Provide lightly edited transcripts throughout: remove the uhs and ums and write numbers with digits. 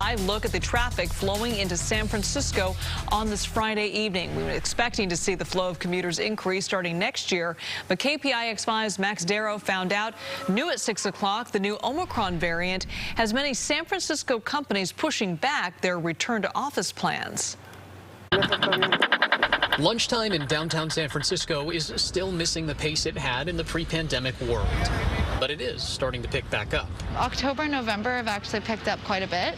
live look at the traffic flowing into San Francisco on this Friday evening. We were expecting to see the flow of commuters increase starting next year, but KPIX5's Max Darrow found out new at 6 o'clock the new Omicron variant has many San Francisco companies pushing back their return to office plans. Lunchtime in downtown San Francisco is still missing the pace it had in the pre-pandemic world, but it is starting to pick back up. October and November have actually picked up quite a bit.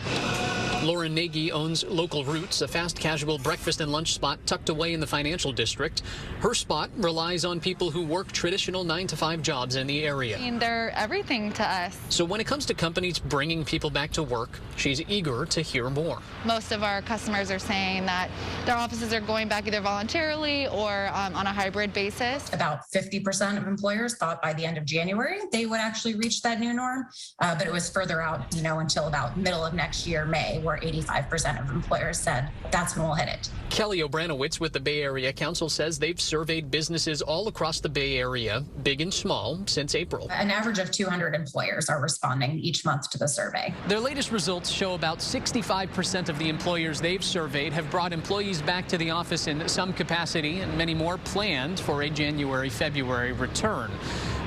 Lauren Nagy owns Local Roots, a fast casual breakfast and lunch spot tucked away in the financial district. Her spot relies on people who work traditional 9-to-5 jobs in the area. I mean, they're everything to us. So when it comes to companies bringing people back to work, she's eager to hear more. Most of our customers are saying that their offices are going back either voluntarily or on a hybrid basis. About 50% of employers thought by the end of January they would actually reach that new norm, but it was further out, until about middle of next year, May, where 85% of employers said that's when we'll hit it. Kelly Obranowitz with the Bay Area Council says they've surveyed businesses all across the Bay Area, big and small, since April. An average of 200 employers are responding each month to the survey. Their latest results show about 65% of the employers they've surveyed have brought employees back to the office in some capacity, and many more planned for a January-February return.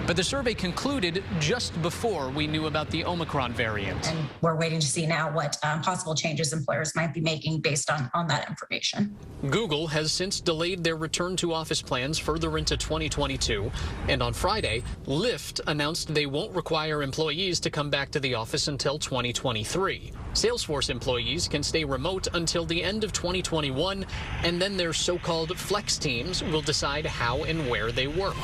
But the survey concluded just before we knew about the Omicron variant. And we're waiting to see now what possible changes employers might be making based on that information. Google has since delayed their return to office plans further into 2022. And on Friday, Lyft announced they won't require employees to come back to the office until 2023. Salesforce employees can stay remote until the end of 2021, and then their so-called flex teams will decide how and where they work.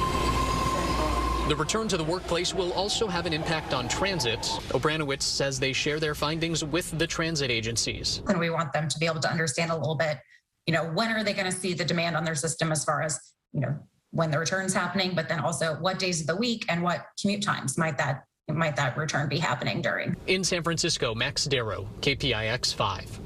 The return to the workplace will also have an impact on transit. Obranowitz says they share their findings with the transit agencies. And we want them to be able to understand a little bit, when are they going to see the demand on their system as far as, when the return's happening, but then also what days of the week and what commute times might that return be happening during. In San Francisco, Max Darrow, KPIX 5.